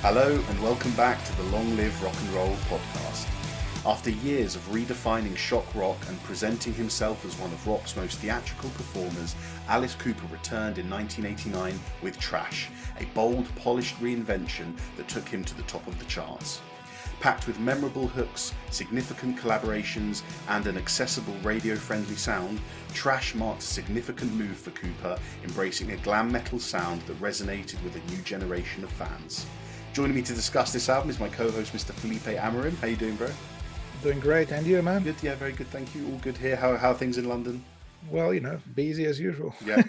Hello and welcome back to the Long Live Rock and Roll podcast. After years of redefining shock rock and presenting himself as one of rock's most theatrical performers, Alice Cooper returned in 1989 with Trash, a bold, polished reinvention that took him to the top of the charts. Packed with memorable hooks, significant collaborations, and an accessible radio-friendly sound, Trash marked a significant move for Cooper, embracing a glam metal sound that resonated with a new generation of fans. Joining me to discuss this album is my co-host, Mr. Felipe Amarim. How you doing, bro? Doing great, and you, man? Good, yeah, very good, thank you. All good here. How are things in London? Well, busy as usual. Yeah,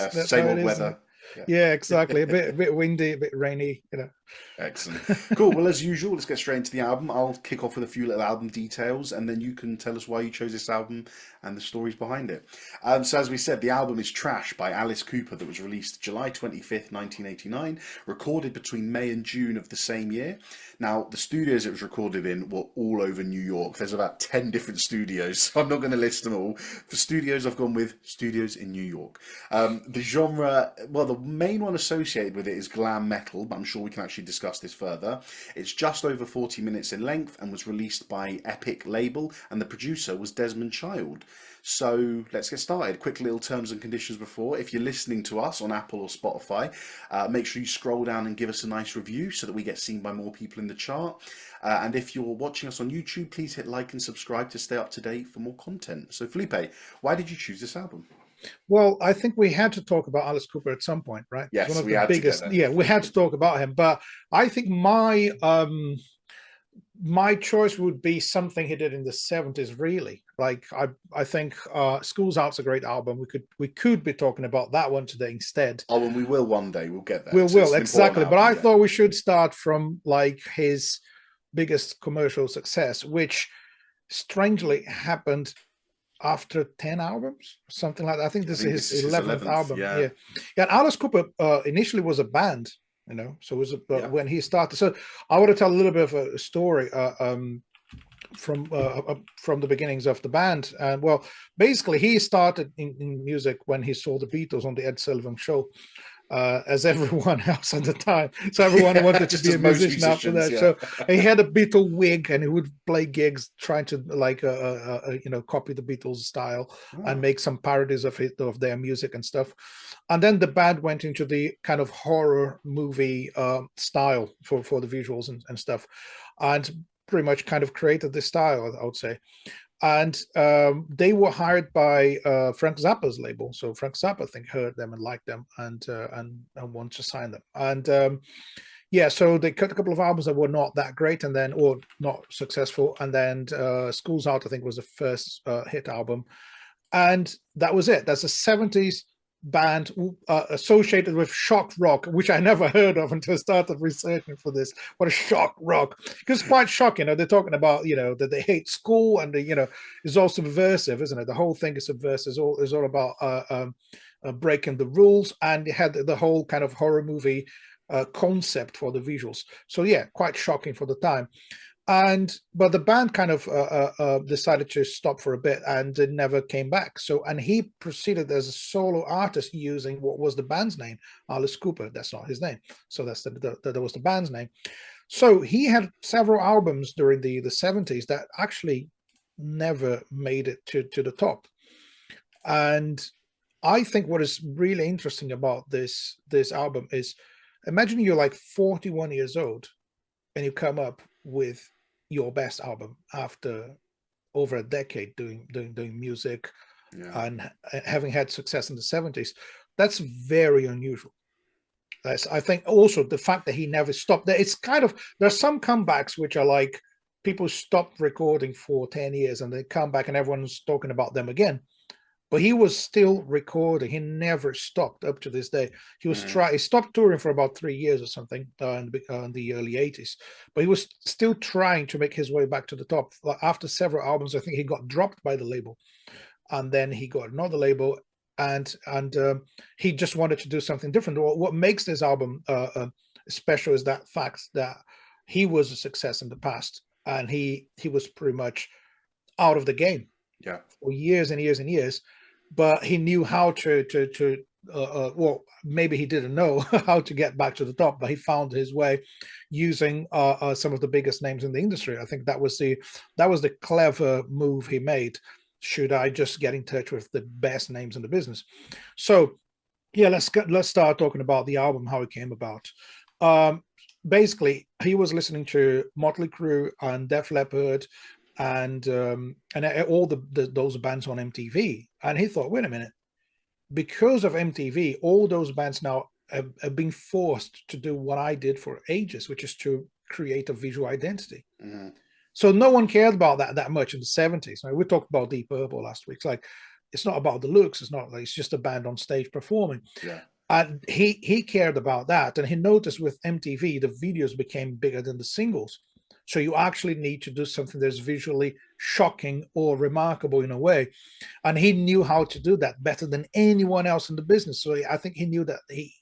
same old weather. Yeah, exactly. A bit windy, a bit rainy. Excellent. Cool. Well, as usual, let's get straight into the album. I'll kick off with a few little album details, and then you can tell us why you chose this album and the stories behind it. So as we said, the album is Trash by Alice Cooper, that was released July 25th, 1989, recorded between May and June of the same year. Now, the studios it was recorded in were all over New York. There's about 10 different studios, so I'm not going to list them all. For studios, I've gone with studios in New York. The genre, well, the main one associated with it is glam metal, but I'm sure we can actually discuss this further. It's just over 40 minutes in length and was released by Epic label, and the producer was Desmond Child. So let's get started. Quick little terms and conditions before. If you're listening to us on Apple or Spotify, make sure you scroll down and give us a nice review so that we get seen by more people in the chart. And if you're watching us on YouTube, please hit like and subscribe to stay up to date for more content. So Felipe, why did you choose this album? Well, I think we had to talk about Alice Cooper at some point, right? Yes, one of we the had biggest. to get Yeah, we had to talk about him. But I think my choice would be something he did in the 70s. Really, like I think School's Out's a great album. We could be talking about that one today instead. Oh, and we will one day. We'll get there. We will exactly. But I thought we should start from like his biggest commercial success, which strangely happened after 10 albums, something like that. I think this is his 11th album. Yeah. And Alice Cooper initially was a band, so it was when he started. So I want to tell a little bit of a story from the beginnings of the band. And well, basically he started in music when he saw the Beatles on the Ed Sullivan Show. As everyone else at the time, so everyone wanted to be a musician after that. Yeah. So he had a Beatle wig, and he would play gigs trying to copy the Beatles style and make some parodies of their music and stuff. And then the band went into the kind of horror movie style for the visuals and stuff, and pretty much kind of created this style, I would say. And they were hired by Frank Zappa's label. So Frank Zappa, I think, heard them and liked them and wanted to sign them. And so they cut a couple of albums that were not that great, or not successful. And then School's Out, I think, was the first hit album. And that was it. That's a 70s band associated with shock rock, which I never heard of until I started researching for this. What a shock rock, because it's quite shocking. They're talking about that they hate school, and it's all subversive, isn't it? The whole thing is subversive. It's all about breaking the rules, and it had the whole kind of horror movie concept for the visuals. So yeah, quite shocking for the time. But the band kind of decided to stop for a bit, and it never came back. And he proceeded as a solo artist using what was the band's name, Alice Cooper. That's not his name, so that was the band's name. So he had several albums during the 70s that actually never made it to the top. And I think what is really interesting about this album is, imagine you're like 41 years old and you come up with your best album after over a decade doing music and having had success in the 70s. That's very unusual. I think also the fact that he never stopped. It's kind of, there's some comebacks which are like people stopped recording for 10 years and they come back and everyone's talking about them again. But he was still recording. He never stopped up to this day. He was he stopped touring for about 3 years or something in the early 80s. But he was still trying to make his way back to the top. After several albums, I think he got dropped by the label. And then he got another label. And he just wanted to do something different. What makes this album special is that fact that he was a success in the past. And he was pretty much out of the game for years and years and years. But he knew how to well, maybe he didn't know how to get back to the top, but he found his way using some of the biggest names in the industry. I think that was the clever move he made. Should I just get in touch with the best names in the business? So yeah, let's start talking about the album, how it came about. Basically, he was listening to Motley Crue and Def Leppard and all those bands on MTV, and he thought, wait a minute, because of MTV, all those bands now have been forced to do what I did for ages, which is to create a visual identity. Mm-hmm. So no one cared about that much in the 70s. I mean, we talked about Deep Purple last week. It's like, it's not about the looks. It's not like it's just a band on stage performing. Yeah. And he cared about that. And he noticed with MTV, the videos became bigger than the singles. So you actually need to do something that's visually shocking or remarkable in a way. And he knew how to do that better than anyone else in the business. So I think he knew that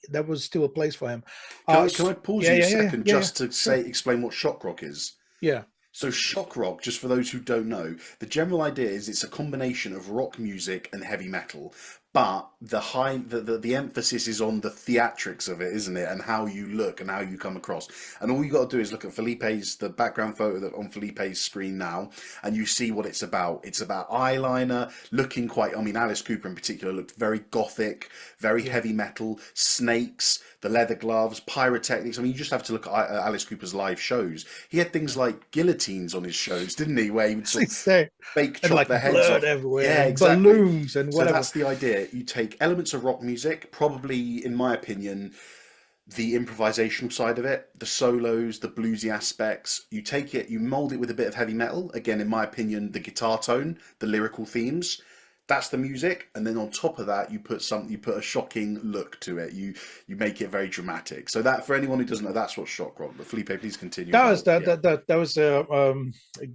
there was still a place for him. Can I pause you a second just to explain what shock rock is? Yeah. So shock rock, just for those who don't know, the general idea is it's a combination of rock music and heavy metal. But the emphasis is on the theatrics of it, isn't it? And how you look and how you come across. And all you got to do is look at the background photo on Felipe's screen now, and you see what it's about. It's about eyeliner, looking quite, I mean, Alice Cooper in particular looked very gothic, very heavy metal, snakes, the leather gloves, pyrotechnics. I mean, you just have to look at Alice Cooper's live shows. He had things like guillotines on his shows, didn't he? Where he would sort of fake chop like their heads off. Everywhere, yeah, exactly. Balloons and whatever. So that's the idea. You take elements of rock music, probably, in my opinion, the improvisational side of it, the solos, the bluesy aspects. You take it, you mold it with a bit of heavy metal. Again, in my opinion, the guitar tone, the lyrical themes. That's the music, and then on top of that, you put a shocking look to it. You make it very dramatic. So that, for anyone who doesn't know, that's what shock rock. But Felipe, please continue. That was a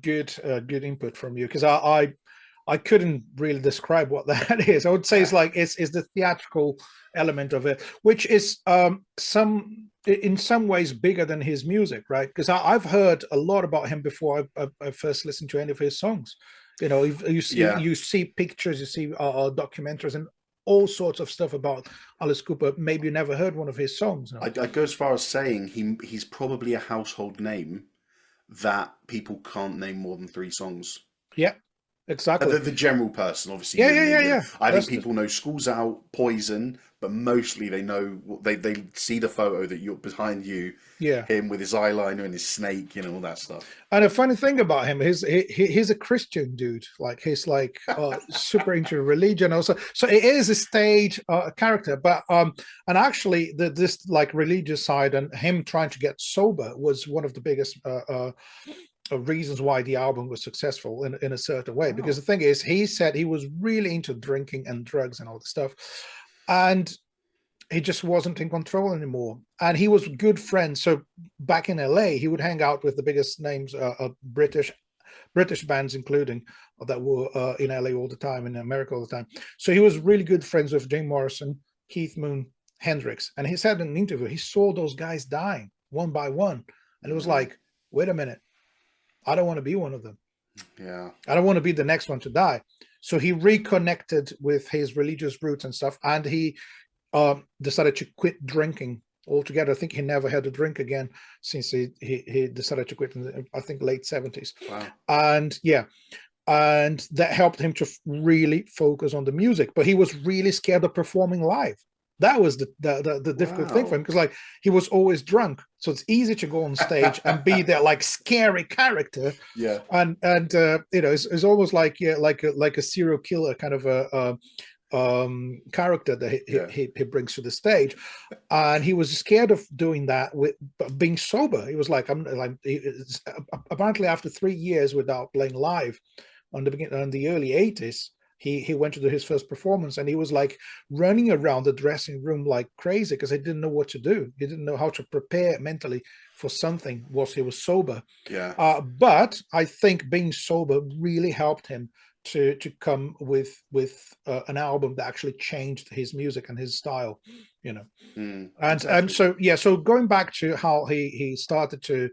good input from you, because I couldn't really describe what that is. I would say it's like it's the theatrical element of it, which is in some ways bigger than his music, right? Because I've heard a lot about him before I first listened to any of his songs. You know, you see pictures, you see documentaries and all sorts of stuff about Alice Cooper. Maybe you never heard one of his songs. No? I'd go as far as saying he's probably a household name that people can't name more than 3 songs. Yeah. Exactly. The general person, obviously. Yeah. I think people know Schools Out, Poison, but mostly they know, they see the photo that you're behind you, him with his eyeliner and his snake, you know, all that stuff. And a funny thing about him is he's a Christian dude. Like he's like super into religion also. So it is a stage character, but and actually this like religious side and him trying to get sober was one of the biggest reasons why the album was successful in a certain way. Because the thing is, he said he was really into drinking and drugs and all this stuff, and he just wasn't in control anymore. And he was good friends. So back in LA, he would hang out with the biggest names, British bands, including that were in LA all the time, in America all the time. So he was really good friends with Jim Morrison, Keith Moon, Hendrix. And he said in an interview, he saw those guys dying one by one. And it was like, wait a minute, I don't want to be one of them. Yeah. I don't want to be the next one to die. So he reconnected with his religious roots and stuff. And he decided to quit drinking altogether. I think he never had a drink again since he decided to quit in the, I think, late 70s. Wow. And that helped him to really focus on the music. But he was really scared of performing live. That was the difficult thing for him, because like he was always drunk, so it's easy to go on stage and be that like scary character. Yeah. And you know, it's almost like like a serial killer kind of a character that he brings to the stage, and he was scared of doing that with being sober. He was like, apparently after 3 years without playing live on the early 80s. He went to do his first performance, and he was like running around the dressing room like crazy because he didn't know what to do. He didn't know how to prepare mentally for something whilst he was sober. Yeah. But I think being sober really helped him to come with an album that actually changed his music and his style, you know. And so going back to how he started to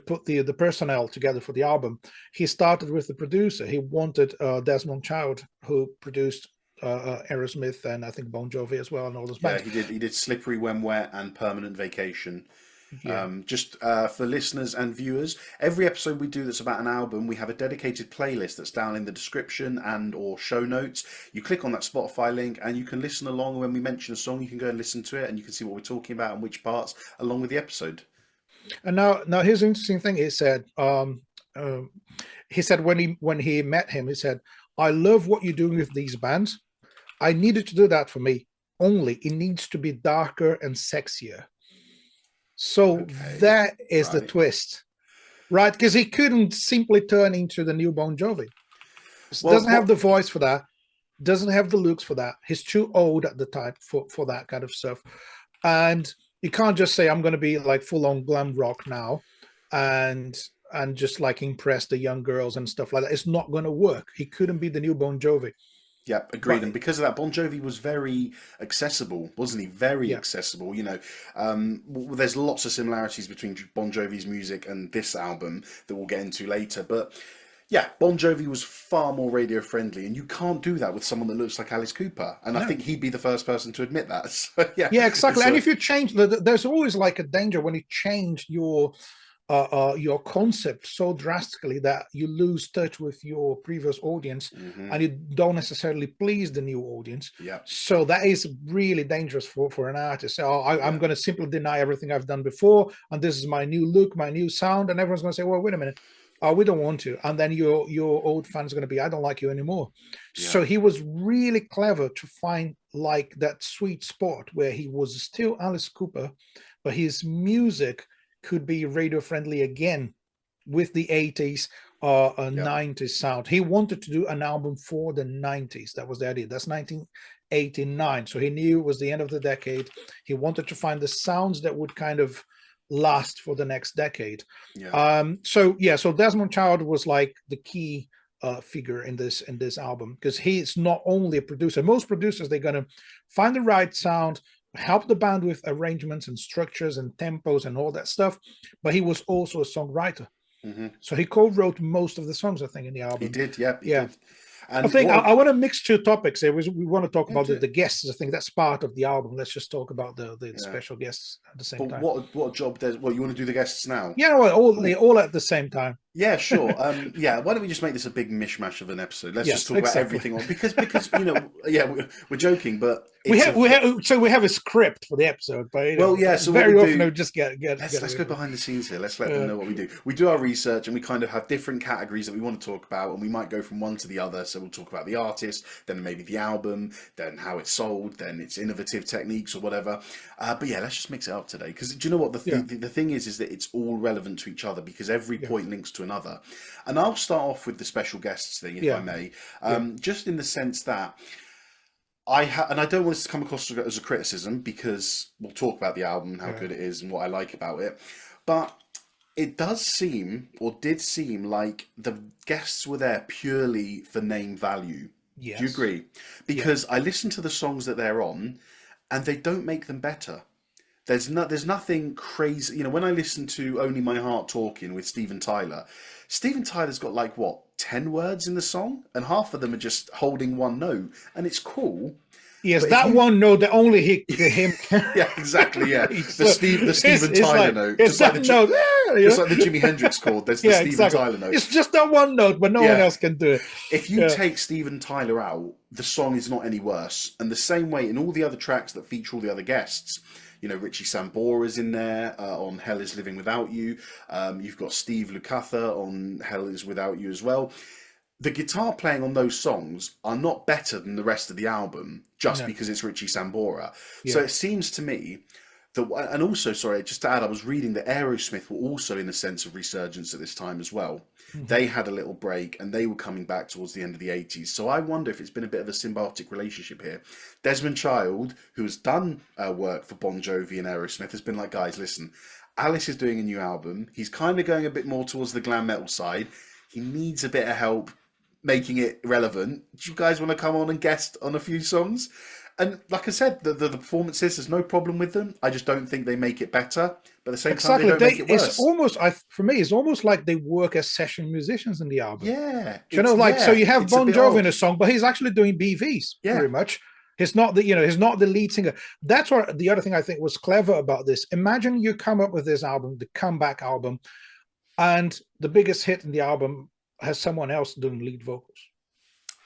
put the personnel together for the album, he started with the producer. He wanted Desmond Child, who produced Aerosmith and I think Bon Jovi as well and all those Yeah, bands. he did Slippery When Wet and Permanent Vacation. Yeah. Just for listeners and viewers, every episode we do that's about an album, we have a dedicated playlist that's down in the description and or show notes. You click on that Spotify link and you can listen along. When we mention a song, you can go and listen to it and you can see what we're talking about and which parts along with the episode. And now here's the interesting thing. He said when he met him, he said, "I love what you're doing with these bands. I needed to do that for me. Only it needs to be darker and sexier." So Okay, that is the right. twist, right? Because he couldn't simply turn into the new Bon Jovi. Well, Doesn't have the voice for that. Doesn't have the looks for that. He's too old at the time for that kind of stuff. And you can't just say, I'm going to be like full on glam rock now and just like impress the young girls and stuff like that. It's not going to work. He couldn't be the new Bon Jovi. Yeah, agreed. But, and because of that, Bon Jovi was very accessible, wasn't he? Very yeah. accessible. You know, there's lots of similarities between Bon Jovi's music and this album that we'll get into later. But yeah, Bon Jovi was far more radio friendly, and you can't do that with someone that looks like Alice Cooper. And I think he'd be the first person to admit that. So, yeah, exactly. And if you change, there's always like a danger when you change your concept so drastically that you lose touch with your previous audience and you don't necessarily please the new audience. Yeah. So that is really dangerous for an artist. So I'm going to simply deny everything I've done before, and this is my new look, my new sound, and everyone's going to say, well, wait a minute. We don't want to. And then your old fans are going to be, I don't like you anymore. Yeah. So he was really clever to find like that sweet spot where he was still Alice Cooper, but his music could be radio friendly again with the 80s or 90s sound. He wanted to do an album for the 90s. That was the idea. That's 1989. So he knew it was the end of the decade. He wanted to find the sounds that would kind of last for the next decade. So Desmond Child was like the key figure in this album, because he's not only a producer. Most producers, they're going to find the right sound, help the band with arrangements and structures and tempos and all that stuff, but he was also a songwriter. So he co-wrote most of the songs, I think, in the album. He did, yeah. Did. And I think I want to mix two topics here. We want to talk about the guests. I think that's part of the album. Let's just talk about the special guests at the same time. What job does? Well, you want to do the guests now? Yeah, well, all at the same time. Yeah, sure. Why don't we just make this a big mishmash of an episode? Let's just talk about everything on because we're joking, but we have a script for the episode, but so very often we just get let's go behind the scenes here. Let's let them know what we do. We do our research and we kind of have different categories that we want to talk about, and we might go from one to the other. So we'll talk about the artist, then maybe the album, then how it's sold, then its innovative techniques or whatever. But let's just mix it up today, because do you know what the thing is that it's all relevant to each other, because every point links to another. And I'll start off with the special guests thing, if I may, just in the sense that and I don't want this to come across as a criticism, because we'll talk about the album and how good it is and what I like about it, but it does seem, or did seem, like the guests were there purely for name value. Yes. Do you agree? Because I listen to the songs that they're on and they don't make them better. There's nothing crazy. You know, when I listen to Only My Heart Talking with Steven Tyler's got like, 10 words in the song, and half of them are just holding one note, and it's cool. Yes, that one note that only him. Yeah, exactly. Yeah, the Steven Tyler note. Just like the Jimi Hendrix chord. There's the Steven Tyler note. It's just that one note, but no one else can do it. If you take Steven Tyler out, the song is not any worse. And the same way in all the other tracks that feature all the other guests. You know, Richie Sambora's in there on Hell Is Living Without You. You've got Steve Lukather on Hell Is Without You as well. The guitar playing on those songs are not better than the rest of the album just because it's Richie Sambora. Yeah. So it seems to me that, and also, sorry, just to add, I was reading that Aerosmith were also in a sense of resurgence at this time as well. They had a little break and they were coming back towards the end of the 80s. So I wonder if it's been a bit of a symbiotic relationship here. Desmond Child, who has done work for Bon Jovi and Aerosmith, has been like, guys, listen, Alice is doing a new album. He's kind of going a bit more towards the glam metal side. He needs a bit of help making it relevant. Do you guys want to come on and guest on a few songs? And like I said, the performances, there's no problem with them. I just don't think they make it better. But at the same time, they Exactly. don't make it It's worse. almost, for me, it's almost like they work as session musicians in the album. Yeah, You know, like, so you have it's a Bon bit Jovi in odd. a song, but he's actually doing BVs Yeah, pretty much. He's not he's not the lead singer. That's what the other thing I think was clever about this. Imagine you come up with this album, the comeback album, and the biggest hit in the album has someone else doing lead vocals.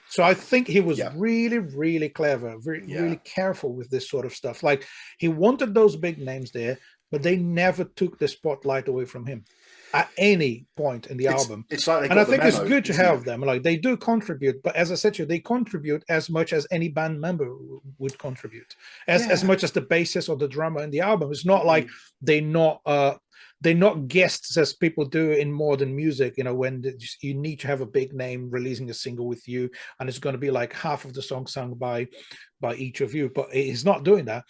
So I think he was really, really clever, really careful with this sort of stuff. Like, he wanted those big names there, but they never took the spotlight away from him at any point in the album. It's like they and I got the think it's memo, good to isn't have it? them. Like, they do contribute, but as I said to you, they contribute as much as any band member would contribute, as much as the bassist or the drummer in the album. It's not like they're not guests as people do in modern music, you know, when you need to have a big name releasing a single with you, and it's going to be like half of the song sung by each of you, but he's not doing that.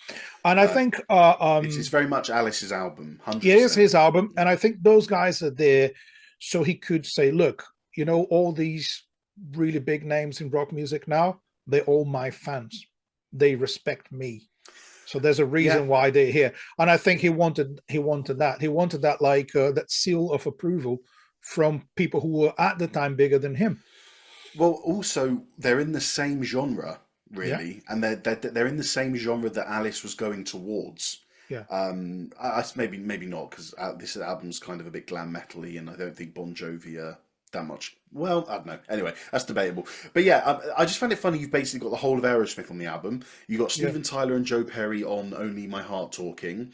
And I think it's very much Alice's album. 100%. It is his album, and I think those guys are there so he could say, look, you know, all these really big names in rock music now, they're all my fans, they respect me, so there's a reason why they're here. And I think he wanted that like that seal of approval from people who were at the time bigger than him. Well, also they're in the same genre, really, and they're in the same genre that Alice was going towards. Maybe not, because this album's kind of a bit glam metal-y, and I don't think Bon Jovi are that much. Well, I don't know. Anyway, that's debatable. But yeah, I just found it funny. You've basically got the whole of Aerosmith on the album. You got Steven Tyler and Joe Perry on "Only My Heart Talking."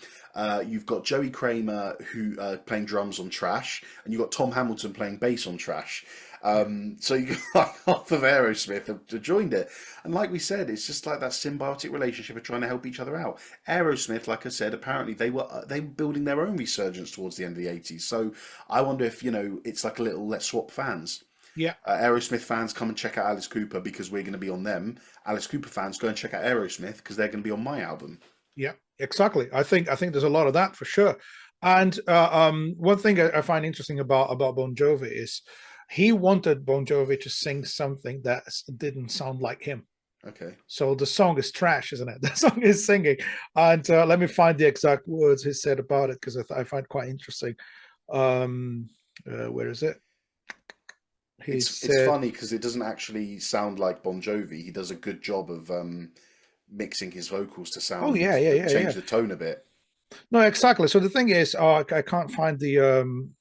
You've got Joey Kramer who playing drums on "Trash," and you've got Tom Hamilton playing bass on "Trash." So you got half of Aerosmith have joined it, and like we said, it's just like that symbiotic relationship of trying to help each other out. Aerosmith, like I said, apparently they were building their own resurgence towards the end of the '80s. So I wonder if, you know, it's like a little let's swap fans. Aerosmith fans, come and check out Alice Cooper because we're going to be on them. Alice Cooper fans, go and check out Aerosmith because they're going to be on my album. Yeah, exactly. I think there's a lot of that for sure. And one thing I find interesting about Bon Jovi is he wanted Bon Jovi to sing something that didn't sound like him. Okay. So the song is trash, isn't it? The song is singing. And let me find the exact words he said about it, because I find quite interesting. Where is it? It's funny because it doesn't actually sound like Bon Jovi. He does a good job of mixing his vocals to sound. Change the tone a bit. No, exactly. So the thing is, I can't find the.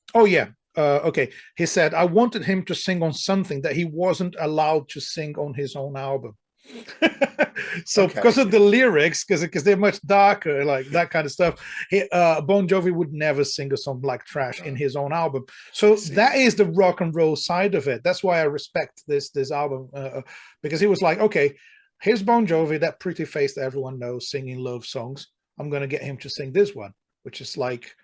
Okay. He said, I wanted him to sing on something that he wasn't allowed to sing on his own album. So because of the lyrics, because they're much darker, like that kind of stuff, Bon Jovi would never sing a song like Trash in his own album. So that is the rock and roll side of it. That's why I respect this album, because he was like, okay, here's Bon Jovi, that pretty face that everyone knows, singing love songs. I'm going to get him to sing this one, which is like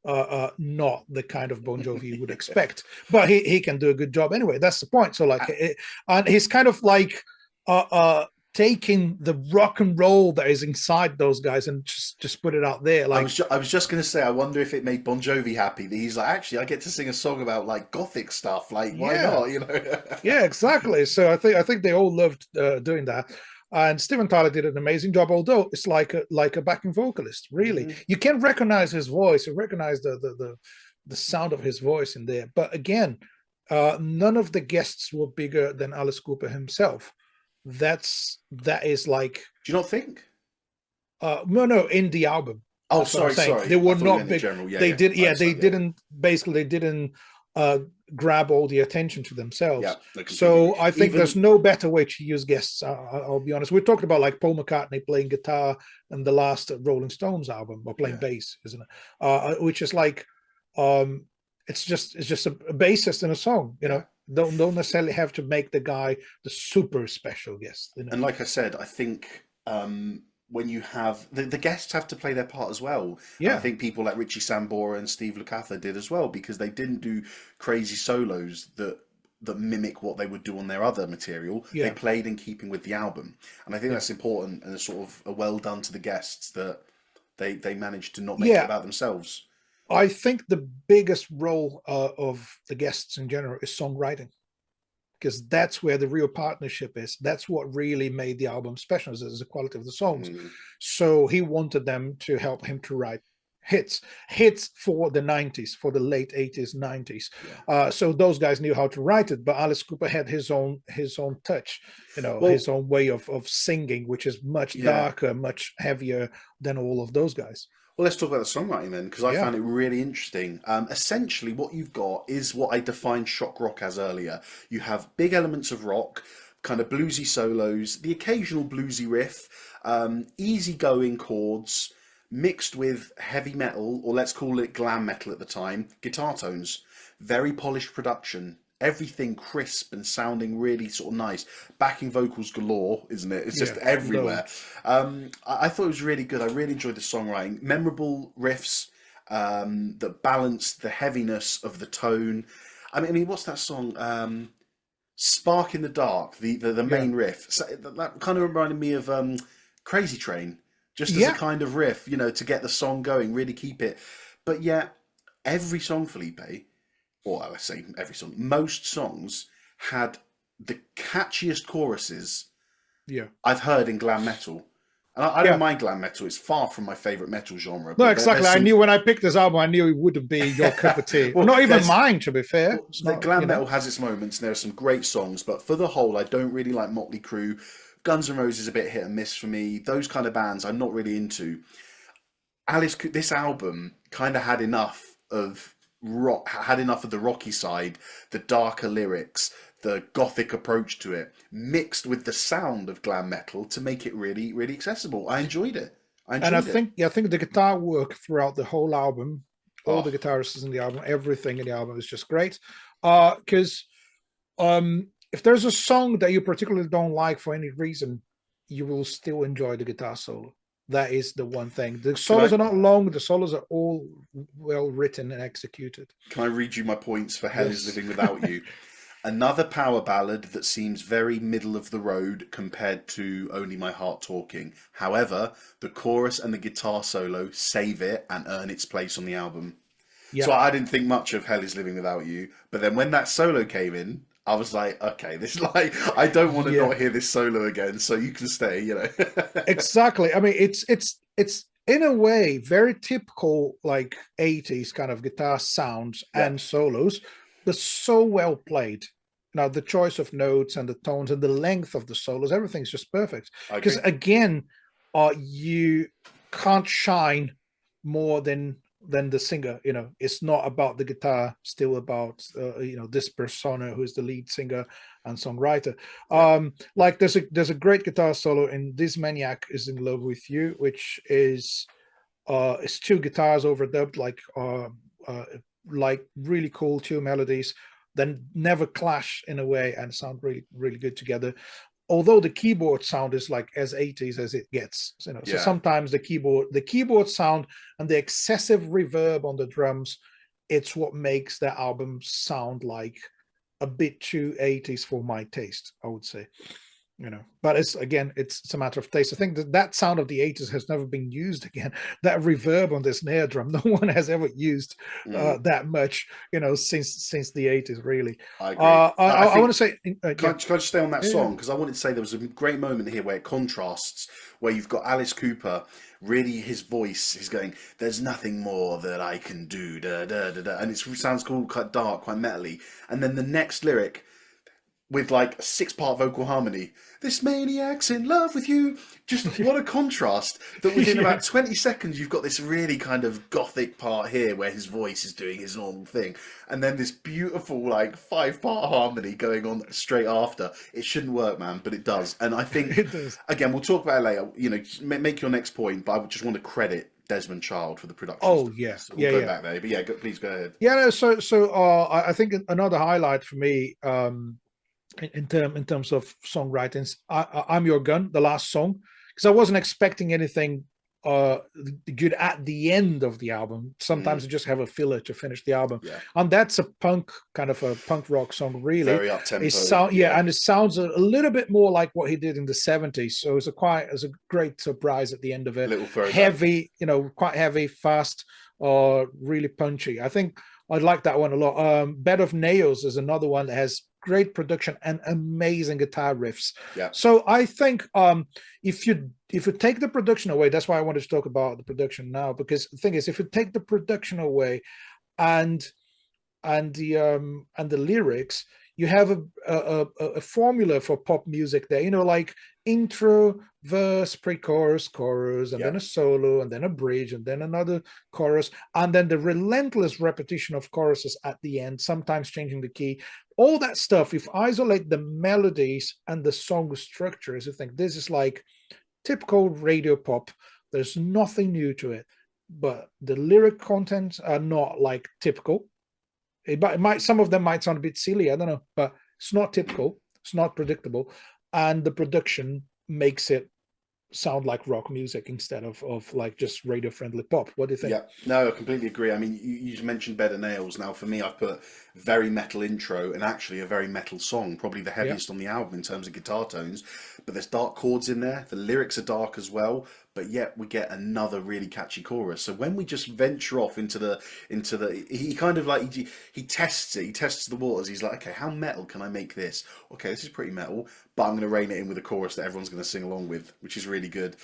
not the kind of Bon Jovi you would expect, but he can do a good job anyway. That's the point. So like, and he's kind of like taking the rock and roll that is inside those guys and just put it out there. Like, I was just going to say, I wonder if it made Bon Jovi happy that he's like, actually, I get to sing a song about like gothic stuff. Like, why not? You know? Yeah, exactly. So I think they all loved doing that. And Steven Tyler did an amazing job, although it's like a backing vocalist. Really, you can recognize his voice, you recognize the sound of his voice in there. But again, none of the guests were bigger than Alice Cooper himself. That is like. Do you not think? No, in the album. Oh, sorry. They were not big. They didn't grab all the attention to themselves. So I think there's no better way to use guests. I'll be honest. We talked about like Paul McCartney playing guitar in the last Rolling Stones album, or playing bass, isn't it? Which is like, it's just a bassist in a song. You know, don't necessarily have to make the guy the super special guest. You know? And like I said, I think. When you have the guests have to play their part as well. Yeah, and I think people like Richie Sambora and Steve Lukather did as well, because they didn't do crazy solos that mimic what they would do on their other material. They played in keeping with the album, and I think that's important, and it's sort of a well done to the guests that they managed to not make it about themselves. I think the biggest role of the guests in general is songwriting. because that's where the real partnership is. That's what really made the album special, is the quality of the songs. So he wanted them to help him to write hits for the 90s, for the late 80s, 90s. So those guys knew how to write it, but Alice Cooper had his own touch, his own way of singing, which is much darker, much heavier than all of those guys. Well, let's talk about the songwriting then, because I found it really interesting. Essentially, what you've got is what I defined shock rock as earlier. You have big elements of rock, kind of bluesy solos, the occasional bluesy riff, easygoing chords, mixed with heavy metal, or let's call it glam metal at the time, guitar tones, very polished production, everything crisp and sounding really sort of nice. Backing vocals galore, isn't it? It's just everywhere. I thought it was really good. I really enjoyed the songwriting. Memorable riffs that balanced the heaviness of the tone. I mean, what's that song? Spark in the Dark, the main riff. So that kind of reminded me of Crazy Train. Just as a kind of riff, to get the song going, really keep it. But yeah, every song, Felipe, or let's say every song, most songs had the catchiest choruses I've heard in glam metal. And I don't mind glam metal. It's far from my favourite metal genre. No, exactly. I knew when I picked this album, I knew it wouldn't be your cup of tea. Well, not even mine, to be fair. Well, glam metal has its moments, and there are some great songs. But for the whole, I don't really like Motley Crue. Guns N' Roses is a bit hit and miss for me. Those kind of bands I'm not really into. This album kind of had enough of rock, had enough of the rocky side, the darker lyrics, the gothic approach to it, mixed with the sound of glam metal to make it really, really accessible. I enjoyed it. I think the guitar work throughout the whole album, all the guitarists in the album, everything in the album is just great. Because if there's a song that you particularly don't like for any reason, you will still enjoy the guitar solo. That is the one thing. The solos are not long. The solos are all well written and executed. Can I read you my points for Hell is Living Without You? Another power ballad that seems very middle of the road compared to Only My Heart Talking. However, the chorus and the guitar solo save it and earn its place on the album. So I didn't think much of Hell is Living Without You. But then when that solo came in, I was like, okay, this is like, I don't want to not hear this solo again, so you can stay, Exactly. I mean, it's in a way very typical like 80s kind of guitar sounds and solos, but so well played. Now, the choice of notes and the tones and the length of the solos, everything's just perfect. Because again, you can't shine more than the singer. It's not about the guitar, still about this persona who is the lead singer and songwriter. Like there's a great guitar solo in This Maniac Is in Love With You, which is it's two guitars overdubbed, like really cool two melodies, then never clash in a way and sound really, really good together. Although the keyboard sound is like as 80s as it gets, so sometimes the keyboard sound and the excessive reverb on the drums, it's what makes the album sound like a bit too 80s for my taste, I would say. But it's a matter of taste. I think that sound of the 80s has never been used again. That reverb on this snare drum, no one has ever used that much, since the 80s, really. I agree. I want to say, can I just stay on that song? Because I wanted to say there was a great moment here where it contrasts, where you've got Alice Cooper, really his voice is going, there's nothing more that I can do, da, da, da, da. And it sounds quite dark, quite metally. And then the next lyric, with like a 6-part vocal harmony, this maniac's in love with you. Just what a contrast that within about 20 seconds you've got this really kind of gothic part here where his voice is doing his normal thing, and then this beautiful like 5-part harmony going on straight after. It shouldn't work, man, but it does. And I think again, we'll talk about it later, make your next point, but I would just want to credit Desmond Child for the production. Oh yeah, so we'll go back there, but please go ahead. I think another highlight for me, in terms of songwriting, I'm Your Gun, the last song, because I wasn't expecting anything good at the end of the album. Sometimes you just have a filler to finish the album, and that's a punk rock song, really. Very up tempo. And it sounds a little bit more like what he did in the 70s. So it's a great surprise at the end of it. Heavy, quite heavy, fast, really punchy. I think I like that one a lot. Bed of Nails is another one that has great production and amazing guitar riffs. Yeah. So I think if you take the production away, that's why I wanted to talk about the production now, because the thing is, if you take the production away and the lyrics, you have a formula for pop music there, you know, like intro, verse, pre-chorus, chorus, and then a solo, and then a bridge, and then another chorus, and then the relentless repetition of choruses at the end, sometimes changing the key. All that stuff, if I isolate the melodies and the song structures, I think this is like typical radio pop. There's nothing new to it, but the lyric contents are not like typical. It might, some of them might sound a bit silly, I don't know, but it's not typical, it's not predictable, and the production makes it sound like rock music instead of like just radio friendly pop. What do you think? Yeah, no, I completely agree. I mean, you mentioned Better Nails. Now, for me, I've put very metal intro and actually a very metal song, probably the heaviest on the album in terms of guitar tones. But there's dark chords in there. The lyrics are dark as well, but yet we get another really catchy chorus. So when we just venture off into the, he kind of like, he tests it. He tests the waters. He's like, okay, how metal can I make this? Okay, this is pretty metal, but I'm going to rein it in with a chorus that everyone's going to sing along with, which is really good.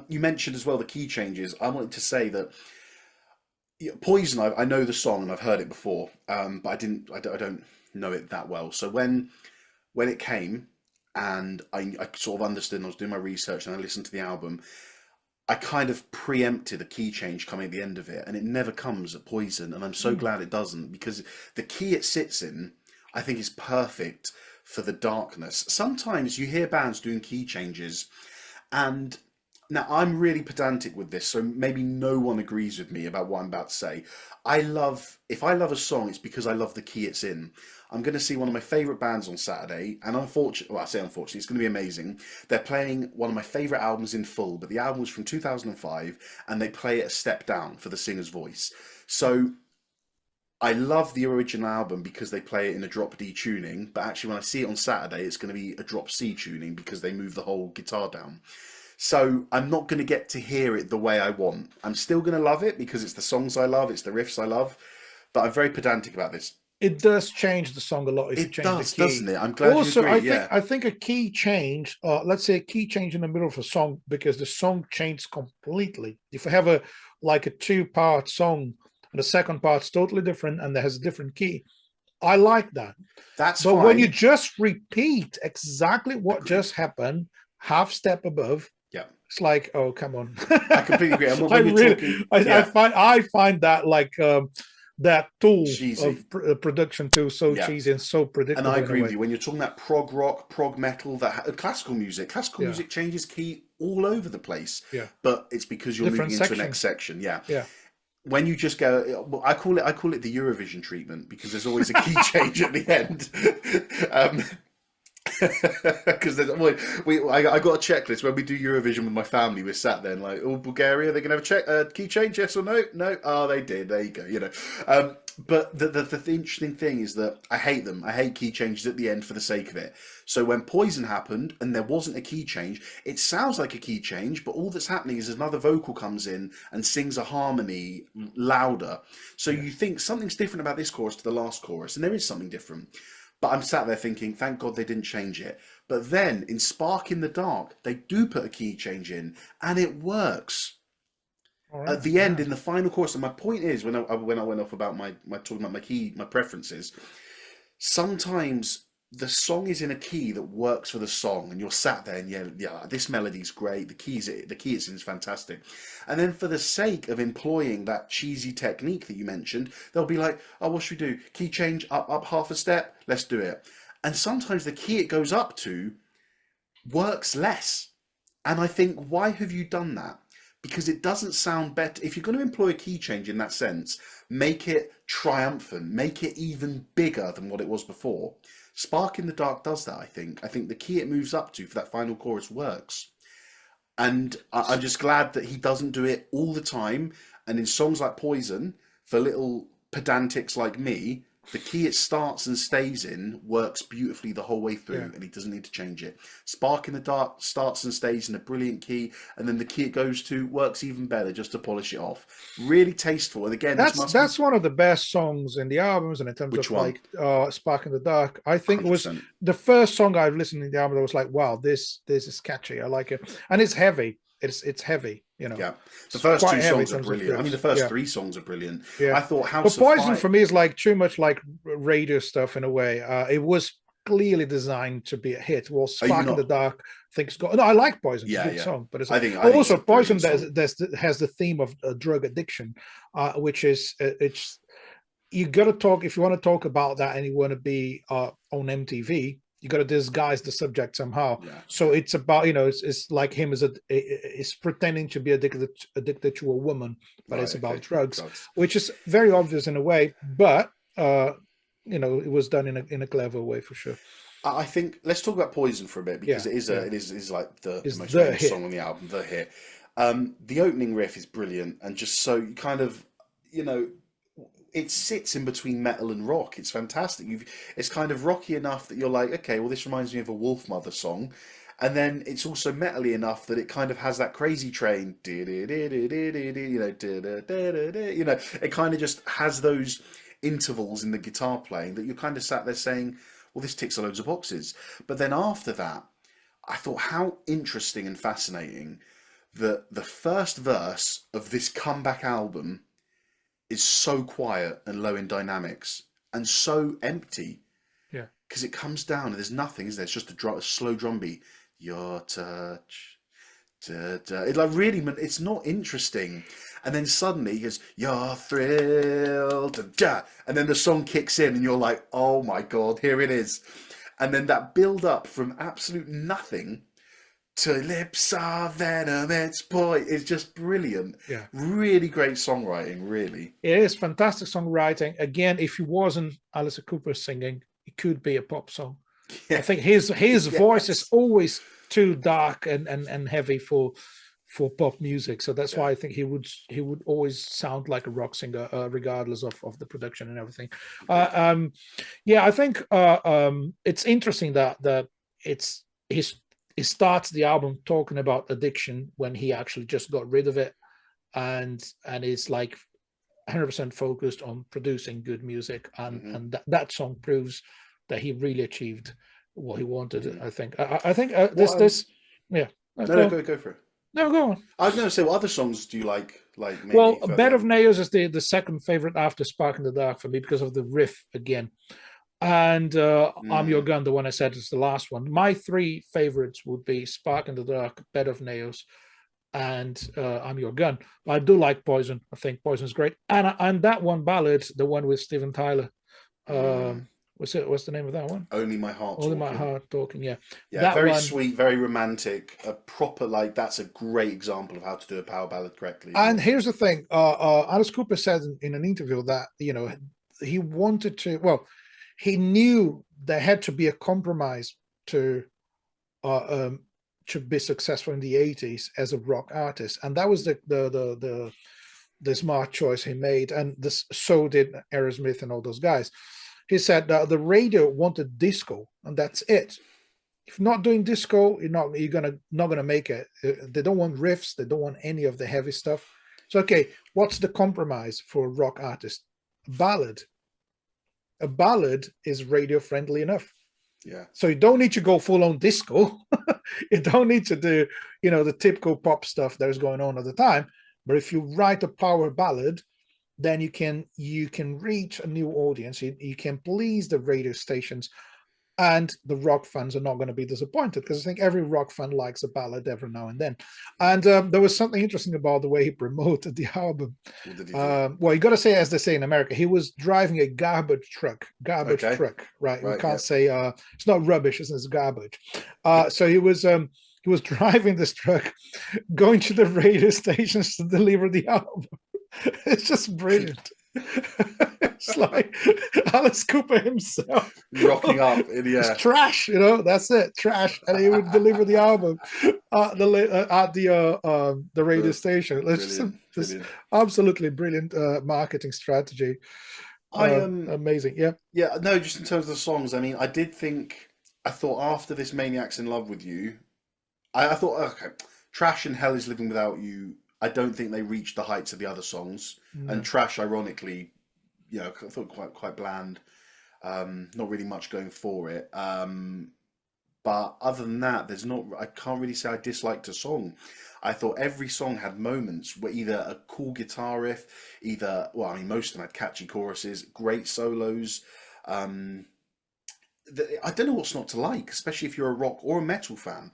You mentioned as well the key changes. I wanted to say that Poison, I know the song and I've heard it before, but I don't know it that well. So when it came and I sort of understood and I was doing my research and I listened to the album, I kind of preempted a key change coming at the end of it, and it never comes at Poison, and I'm so glad it doesn't, because the key it sits in, I think, is perfect for the darkness. Sometimes you hear bands doing key changes, and now I'm really pedantic with this, so maybe no one agrees with me about what I'm about to say. If I love a song, it's because I love the key it's in. I'm going to see one of my favourite bands on Saturday, and unfortunately, well, I say unfortunately, it's going to be amazing. They're playing one of my favourite albums in full, but the album was from 2005, and they play it a step down for the singer's voice. So I love the original album because they play it in a drop D tuning, but actually when I see it on Saturday, it's going to be a drop C tuning because they move the whole guitar down. So I'm not going to get to hear it the way I want. I'm still going to love it because it's the songs I love, it's the riffs I love, but I'm very pedantic about this. It does change the song a lot if you change the key. Doesn't it? I'm glad also, you agree. I think a key change, let's say a key change in the middle of a song, because the song changed completely. If you have a 2-part song and the second part's totally different and there has a different key, I like that. But fine. When you just repeat exactly what just happened, half step above, it's like, oh, come on. I completely agree. And I find that like that tool cheesy. Of production too cheesy and so predictable. And I agree with you. When you're talking about prog rock, prog metal, that classical music changes key all over the place. Yeah. But it's because you're moving into the next section. Yeah. Yeah. When you just go, well, I call it the Eurovision treatment, because there's always a key change at the end. Because I got a checklist when we do Eurovision with my family. We're sat there and like, oh, Bulgaria, they're gonna have a key change, yes or no? No, oh, they did. There you go. You know, but the interesting thing is that I hate them. I hate key changes at the end for the sake of it. So when Poison happened and there wasn't a key change, it sounds like a key change, but all that's happening is another vocal comes in and sings a harmony louder. So you think something's different about this chorus to the last chorus, and there is something different. But I'm sat there thinking, thank God they didn't change it. But then in Spark in the Dark, they do put a key change in, and it works. Right, at the end, in the final chorus. And my point is, when I went off about my talking about my preferences, sometimes the song is in a key that works for the song, and you're sat there and yeah, this melody's great. The key it's in is fantastic. And then for the sake of employing that cheesy technique that you mentioned, they'll be like, oh, what should we do? Key change up half a step? Let's do it. And sometimes the key it goes up to works less. And I think, why have you done that? Because it doesn't sound better. If you're going to employ a key change in that sense, make it triumphant, make it even bigger than what it was before. Spark in the Dark does that, I think. I think the key it moves up to for that final chorus works. And I'm just glad that he doesn't do it all the time. And in songs like Poison, for little pedantics like me, The key it starts and stays in works beautifully the whole way through, Yeah. and he doesn't need to change it. Spark in the Dark starts and stays in a brilliant key, and then the key it goes to works even better just to polish it off. Really tasteful. And again, this must That's be one of the best songs in the albums, and in terms which of one? like Spark in the Dark, I think it was 100%. the first song I've listened to in the album that was like, wow, this is catchy. I like it. And it's heavy. It's heavy, you know. Yeah, the It's first quite two heavy in songs are terms of brilliant. I mean, the riffs. first Yeah. three songs are brilliant. Yeah. I thought But House of Poison Fire. for me is like too much like radio stuff in a way. It was clearly designed to be a hit. Well, Are you Spark in the not? Dark, things go. No, I like Poison. It's a Yeah, good yeah. song, but it's I think it's also a Poison. brilliant song. Has the theme of drug addiction, which is it's you got to talk if you want to talk about that and you want to be on MTV. You got to disguise the subject somehow. Yeah. So it's about it's like him as is pretending to be addicted to a woman, but it's about drugs, which is very obvious in a way, but it was done in a clever way for sure. I think let's talk about Poison for a bit because Yeah, it is like the most the famous hit. song on the album, the hit. The opening riff is brilliant and just so you kind of it sits in between metal and rock. It's fantastic. It's kind of rocky enough that you're like, okay, well, this reminds me of a Wolfmother song. And then it's also metally enough that it kind of has that crazy train, it kind of just has those intervals in the guitar playing that you're kind of sat there saying, well, this ticks a loads of boxes. But then after that, I thought how interesting and fascinating that the first verse of this comeback album is so quiet and low in dynamics and so empty. Yeah. Because it comes down and there's nothing, is there? It's just a slow drum beat. Your touch. Da, da. It like really, it's not interesting. And then suddenly he goes, you're thrilled. Da, da. And then the song kicks in and you're like, oh my God, here it is. And then that build up from absolute nothing to lips are venom, it's boy, it's just brilliant. Yeah. Really great songwriting, really. It is fantastic songwriting. Again, if it wasn't Alice Cooper singing, it could be a pop song. Yeah. I think his voice is always too dark and heavy for pop music. So that's why I think he would always sound like a rock singer, regardless of the production and everything. I think it's interesting that he starts the album talking about addiction when he actually just got rid of it, and is like 100% focused on producing good music, and that song proves that he really achieved what he wanted. I think. I think this. Yeah. No, go for it. No, go on. I was going to say, what other songs do you like? Maybe well, Bed of Nails is the second favorite after Spark in the Dark for me because of the riff again. And I'm Your Gun, the one I said is the last one. My three favorites would be Spark in the Dark, Bed of Nails, and I'm Your Gun. I do like Poison. I think Poison's great. And that one ballad, the one with Steven Tyler. What's the name of that one? Only My Heart Only Talking. My Heart Talking, yeah. Yeah, that very one, sweet, very romantic, a proper, that's a great example of how to do a power ballad correctly. And here's the thing, Alice Cooper said in an interview that, he wanted to, he knew there had to be a compromise to be successful in the 80s as a rock artist. And that was the smart choice he made. And so did Aerosmith and all those guys. He said the radio wanted disco, and that's it. If you're not doing disco, you're not gonna make it. They don't want riffs. They don't want any of the heavy stuff. So okay, what's the compromise for a rock artist? A ballad. A ballad is radio friendly enough. Yeah. So you don't need to go full on disco. You don't need to do the typical pop stuff that is going on at the time. But if you write a power ballad, then you can reach a new audience. You can please the radio stations, and the rock fans are not going to be disappointed, because I think every rock fan likes a ballad every now and then. And there was something interesting about the way he promoted the album. What did he do? Well, you got to say, as they say in America, he was driving a garbage truck, right? We can't say it's not rubbish, it's garbage. So he was driving this truck, going to the radio stations to deliver the album. It's just brilliant. It's like Alice Cooper himself rocking up in the air. It's trash, that's it, trash. And he would deliver the album at the radio station. It's just absolutely brilliant marketing strategy. I Amazing. Yeah. Yeah, no, just in terms of the songs, I mean, I thought after this Maniac's in Love with You, I thought, okay, Trash and Hell is Living Without You, I don't think they reached the heights of the other songs. And No. Trash, ironically, I thought quite bland. Not really much going for it. But other than that, I can't really say I disliked a song. I thought every song had moments where either a cool guitar riff, well, I mean, most of them had catchy choruses, great solos. Um, I don't know what's not to like, especially if you're a rock or a metal fan,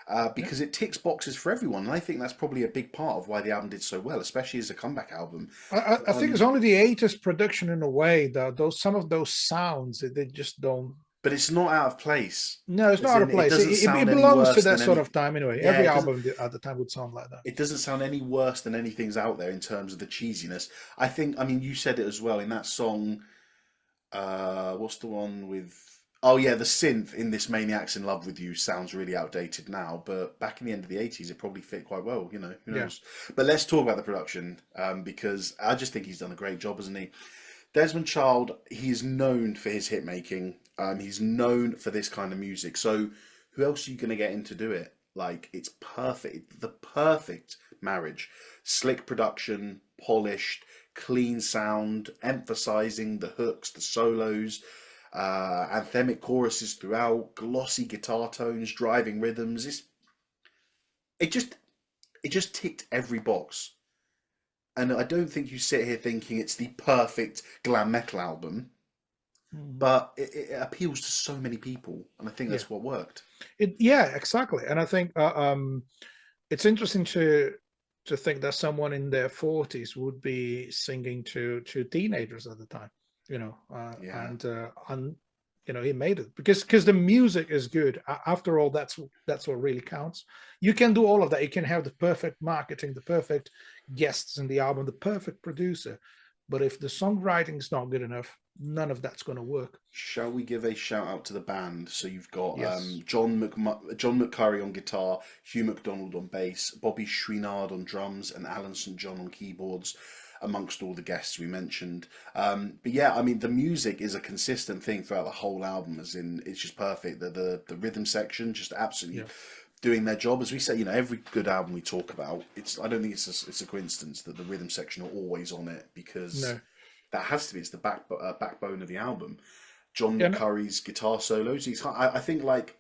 Yeah. because it ticks boxes for everyone. And I think that's probably a big part of why the album did so well, especially as a comeback album. I think it's only the 80s production in a way, though. Some of those sounds, they just don't. But it's not out of place. No, it's not As out in, of it place. doesn't It sound any belongs to worse that than sort any. of time anyway. Yeah, Every album at the time would sound like that. it doesn't sound any worse than anything's out there in terms of the cheesiness. I mean, you said it as well in that song. What's the one with? Oh yeah, the synth in this Maniac's in Love with You sounds really outdated now, but back in the end of the '80s, it probably fit quite well. Who Yeah. knows? But let's talk about the production because I just think he's done a great job, hasn't he? Desmond Child, he is known for his hit making. He's known for this kind of music. So who else are you going to get him to do it? Like, it's perfect. The perfect marriage. Slick production, polished, clean sound, emphasizing the hooks, the solos, anthemic choruses throughout, glossy guitar tones, driving rhythms. It just it just ticked every box. And I don't think you sit here thinking it's the perfect glam metal album, Mhm. but it appeals to so many people, and I think Yeah. that's what worked. Yeah, exactly. And I think it's interesting to think that someone in their 40s would be singing to teenagers at the time, Yeah, and he made it because the music is good. After all, that's what really counts. You can do all of that. You can have the perfect marketing, the perfect guests in the album, the perfect producer, but if the songwriting is not good enough, none of that's going to work. shall we give a shout out to the band? So you've got Yes. John McCurry on guitar, Hugh McDonald on bass, Bobby Chouinard on drums, and Alan St. John on keyboards, amongst all the guests we mentioned. But yeah, I mean, the music is a consistent thing throughout the whole album, as in it's just perfect. The rhythm section just absolutely Yeah. doing their job. As we say, every good album we talk about, I don't think it's a coincidence that the rhythm section are always on it, because No. that has to be. It's the backbone of the album. John Yeah. McCurry's guitar solos. I think, like,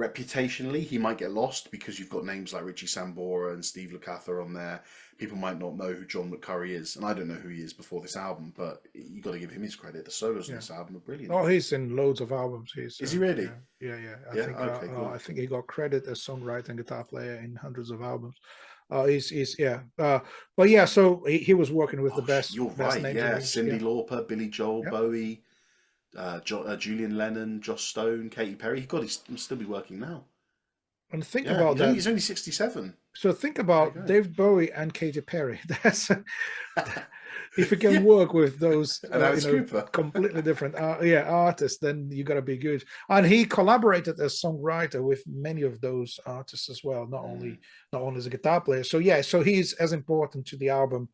reputationally, he might get lost because you've got names like Richie Sambora and Steve Lukather on there. People might not know who John McCurry is, and I don't know who he is before this album, but you got to give him his credit. The solos on Yeah. this album are brilliant. Oh, he's in loads of albums. He's Is he really? yeah, yeah. Yeah. Okay. Cool. I think he got credit as songwriter and guitar player in hundreds of albums. He's yeah. But yeah, so he was working with the Gosh, best you're best right. names in Yeah, the industry. Cyndi Lauper, Billy Joel, Yeah, Bowie, Julian Lennon, Joss Stone, Katy Perry. God, he's still be working now. and think Yeah, about that. he's only 67. So think There you about go. David Bowie and Katy Perry. That's if you can work with those, And Alice Cooper. completely different, artists, then you got to be good. And he collaborated as songwriter with many of those artists as well, Mm. not only as a guitar player. So yeah, so he's as important to the album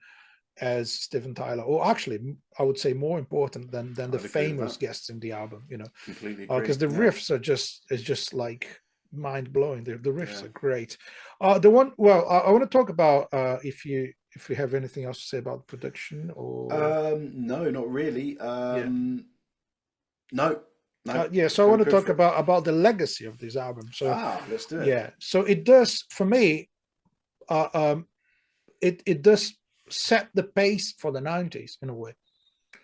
as Steven Tyler, or actually, I would say more important than the I'd agree with famous that. guests in the album. Completely agree. Because the Yeah. riffs are just like mind blowing. The riffs Yeah. are great. The one, well, I want to talk about if you have anything else to say about production or No, not really. yeah. No, no. Yeah, so I want to Go talk for it. about the legacy of this album. So Let's do it. yeah, so it does for me. Uh, um, it does set the pace for the 90s in a way.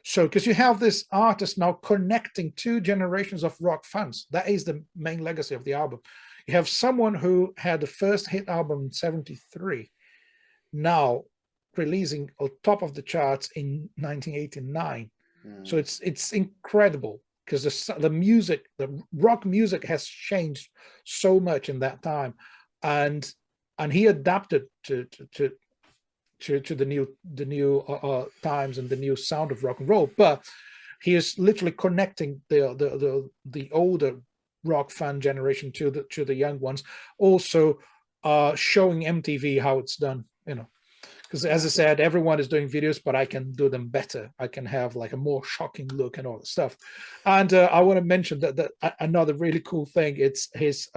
So, because you have this artist now connecting two generations of rock fans, that is the main legacy of the album. You have someone who had the first hit album in '73, now releasing on top of the charts in 1989. So Mm. it's incredible because the music, the rock music, has changed so much in that time, and he adapted to the new times and the new sound of rock and roll. But he is literally connecting the older rock fan generation to the young ones, also showing MTV how it's done. Because as I said, everyone is doing videos, but I can do them better. I can have like a more shocking look and all that stuff. And I want to mention that another really cool thing. It's his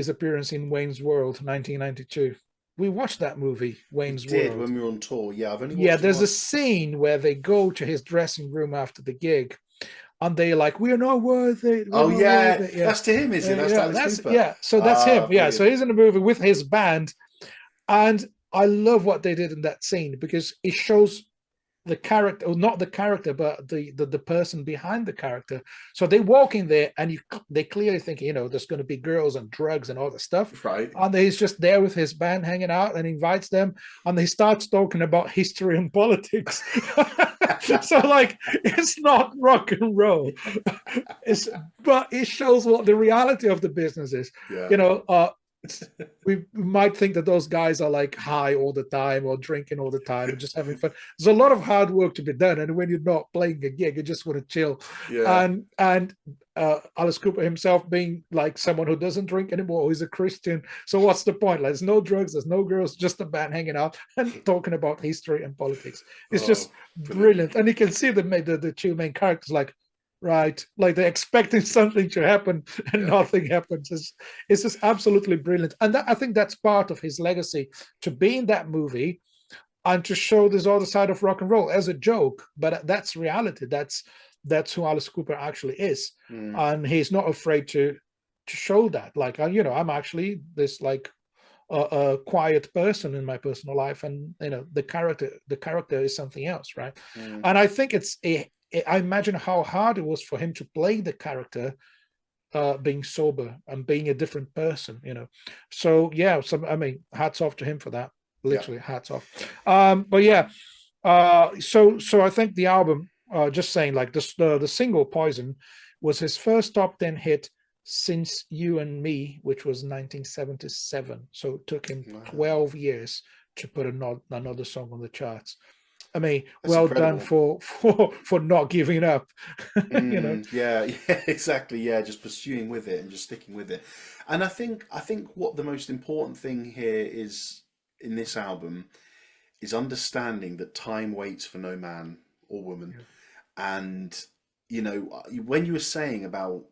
appearance in Wayne's World, 1992. We watched that movie, Wayne's We did World. when we were on tour. Yeah, I've only Yeah, watched it there's a once. scene where they go to his dressing room after the gig, and they're like, "We're not worth it. We're Oh not worth yeah, it." Yeah, that's to him, is it? That's to yeah, Alice that's Cooper. yeah. So that's him. Yeah, so Brilliant. he's in the movie with his band, and I love what they did in that scene because it shows the character, or not the character, but the person behind the character. So they walk in there, and they clearly think, there's going to be girls and drugs and all that stuff. Right. And he's just there with his band hanging out and invites them, and he starts talking about history and politics. So like, it's not rock and roll, but it shows what the reality of the business is. Yeah. We might think that those guys are like high all the time or drinking all the time and just having fun. There's a lot of hard work to be done, and when you're not playing a gig, you just want to chill. Yeah. And Alice Cooper himself being like someone who doesn't drink anymore, who's a Christian. So what's the point? Like, there's no drugs, there's no girls, just a band hanging out and talking about history and politics. It's just brilliant. And you can see the two main characters like, right, like they're expecting something to happen and nothing happens. It's just absolutely brilliant. And I think that's part of his legacy, to be in that movie and to show this other side of rock and roll as a joke, but that's reality. That's who Alice Cooper actually is. And he's not afraid to show that. Like, I'm actually this like a quiet person in my personal life, and the character is something else, right? And I think I imagine how hard it was for him to play the character, being sober and being a different person, So yeah, I mean, hats off to him for that. Literally, hats off. But yeah, so I think the album, just saying, like the single "Poison" was his first top 10 hit since "You and Me," which was 1977. So it took him 12 years to put another song on the charts. I mean, That's well incredible. done for not giving up. Yeah, exactly. Yeah, just pursuing with it and just sticking with it. And I think what the most important thing here is in this album is understanding that time waits for no man or woman. And when you were saying about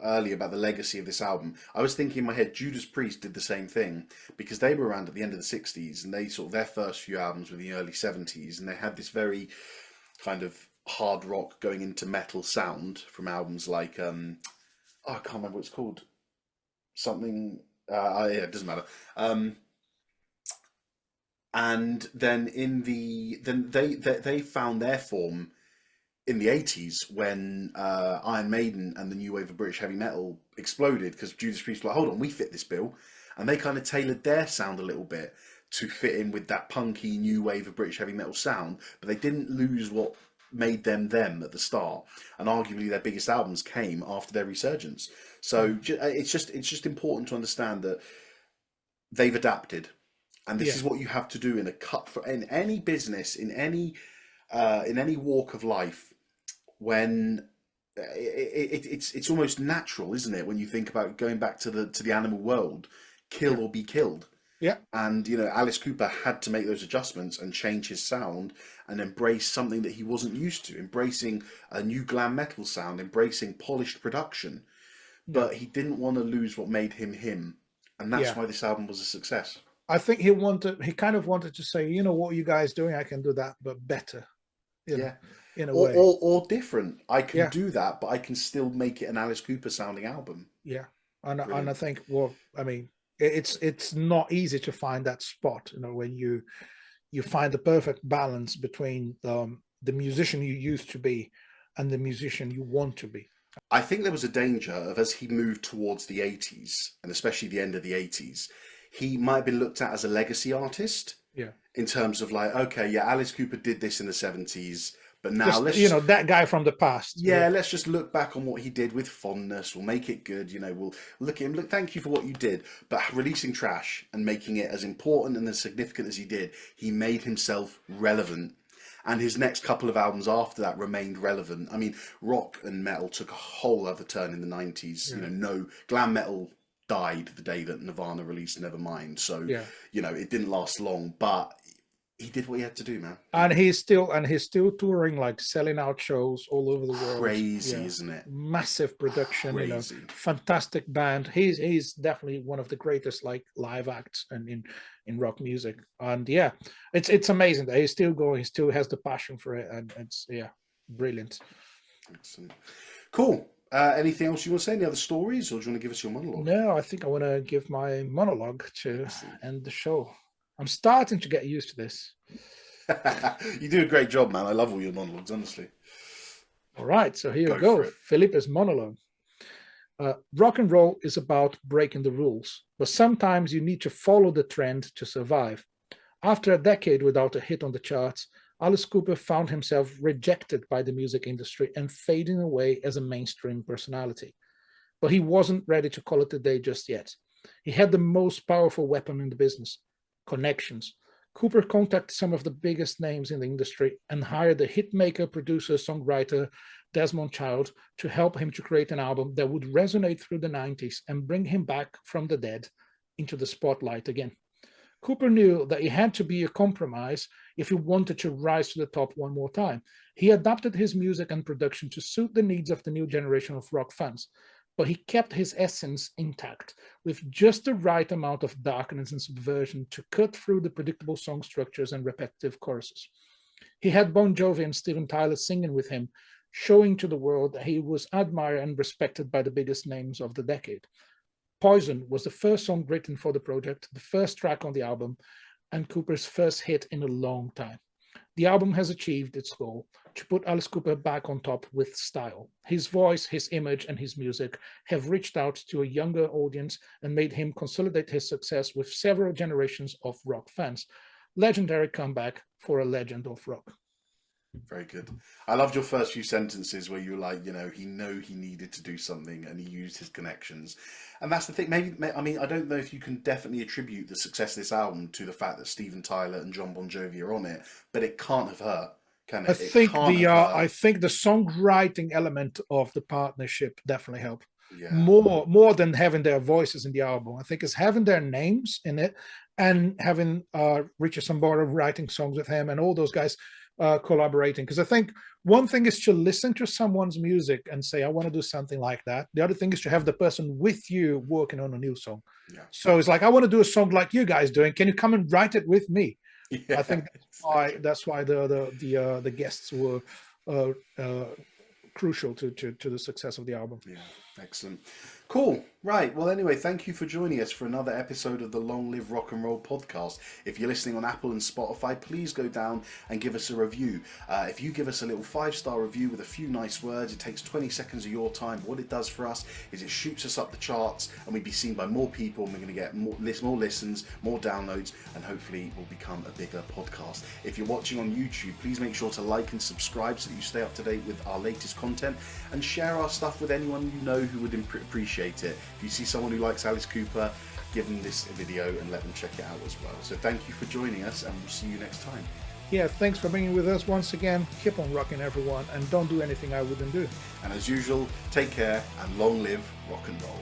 earlier about the legacy of this album, I was thinking in my head, Judas Priest did the same thing, because they were around at the end of the 60s, and they sort of, their first few albums were in the early 70s, and they had this very kind of hard rock going into metal sound from albums like I can't remember what it's called, something yeah, it doesn't matter. And then they found their form in the 80s when Iron Maiden and the new wave of British heavy metal exploded, because Judas Priest were like, hold on, we fit this bill. And they kind of tailored their sound a little bit to fit in with that punky new wave of British heavy metal sound, but they didn't lose what made them at the start. And arguably their biggest albums came after their resurgence. So it's just important to understand that they've adapted. And this is what you have to do in any business, in any walk of life. When it's almost natural, isn't it? When you think about going back to the animal world, kill or be killed. Yeah. And Alice Cooper had to make those adjustments and change his sound and embrace something that he wasn't used to, embracing a new glam metal sound, embracing polished production. But he didn't want to lose what made him him, and that's why this album was a success. I think he kind of wanted to say, what are you guys doing? I can do that, but better. In a way, or different. I can do that, but I can still make it an Alice Cooper sounding album. Yeah, and I think, I mean, it's not easy to find that spot. When you find the perfect balance between the musician you used to be and the musician you want to be. I think there was a danger of, as he moved towards the 80s, and especially the end of the 80s, he might have been looked at as a legacy artist. Yeah. In terms of like, okay, yeah, Alice Cooper did this in the 70s. But now let's that guy from the past. Yeah, let's just look back on what he did with fondness. We'll make it good. We'll look at him. Look, thank you for what you did. But releasing Trash and making it as important and as significant as he did, he made himself relevant. And his next couple of albums after that remained relevant. I mean, rock and metal took a whole other turn in the 90s. No, glam metal died the day that Nirvana released Nevermind. So, Yeah. you know, it didn't last long, but he did what he had to do, man. And he's still touring, like selling out shows all over the world. Crazy, isn't it? Massive production, Crazy. you know, fantastic band. He's definitely one of the greatest like live acts and in rock music. And yeah, it's amazing that he's still going, he still has the passion for it, and it's brilliant. Excellent. Cool. Anything else you want to say? Any other stories, or do you want to give us your monologue? No, I think I want to give my monologue to end the show. I'm starting to get used to this. You do a great job, man. I love all your monologues, honestly. All right, so here we go. Felipe's monologue. Rock and roll is about breaking the rules, but sometimes you need to follow the trend to survive. After a decade without a hit on the charts, Alice Cooper found himself rejected by the music industry and fading away as a mainstream personality. But he wasn't ready to call it a day just yet. He had the most powerful weapon in the business: connections. Cooper contacted some of the biggest names in the industry and hired the hitmaker, producer, songwriter Desmond Child to help him to create an album that would resonate through the 90s and bring him back from the dead into the spotlight again. Cooper knew that he had to be a compromise if he wanted to rise to the top one more time. He adapted his music and production to suit the needs of the new generation of rock fans, but he kept his essence intact, with just the right amount of darkness and subversion to cut through the predictable song structures and repetitive choruses. He had Bon Jovi and Steven Tyler singing with him, showing to the world that he was admired and respected by the biggest names of the decade. Poison was the first song written for the project, the first track on the album, and Cooper's first hit in a long time. The album has achieved its goal to put Alice Cooper back on top with style. His voice, his image, and his music have reached out to a younger audience and made him consolidate his success with several generations of rock fans. Legendary comeback for a legend of rock. Very good. I loved your first few sentences where you were like, you know, he needed to do something and he used his connections. And that's the thing. Maybe, I mean, I don't know if you can definitely attribute the success of this album to the fact that Steven Tyler and John Bon Jovi are on it, but it can't have hurt, can it? I think the songwriting element of the partnership definitely helped. Yeah. More than having their voices in the album. I think it's having their names in it and having Richard Sambora writing songs with him and all those guys collaborating. Because I think one thing is to listen to someone's music and say, I want to do something like that. The other thing is to have the person with you working on a new song. Yeah. So it's like, I want to do a song like you guys doing. Can you come and write it with me? Yeah, I think that's why the guests were crucial to the success of the album. Yeah, excellent. Cool. Right. Well, anyway, thank you for joining us for another episode of the Long Live Rock and Roll podcast. If you're listening on Apple and Spotify, please go down and give us a review. If you give us a little 5-star review with a few nice words, it takes 20 seconds of your time. What it does for us is it shoots us up the charts and we'd be seen by more people and we're going to get more listens, more downloads, and hopefully we'll become a bigger podcast. If you're watching on YouTube, please make sure to like and subscribe so that you stay up to date with our latest content, and share our stuff with anyone you know who would appreciate it. If you see someone who likes Alice Cooper, give them this video and let them check it out as well. So thank you for joining us, and we'll see you next time. Yeah, thanks for being with us once again. Keep on rocking, everyone, and don't do anything I wouldn't do. And as usual, take care and long live rock and roll.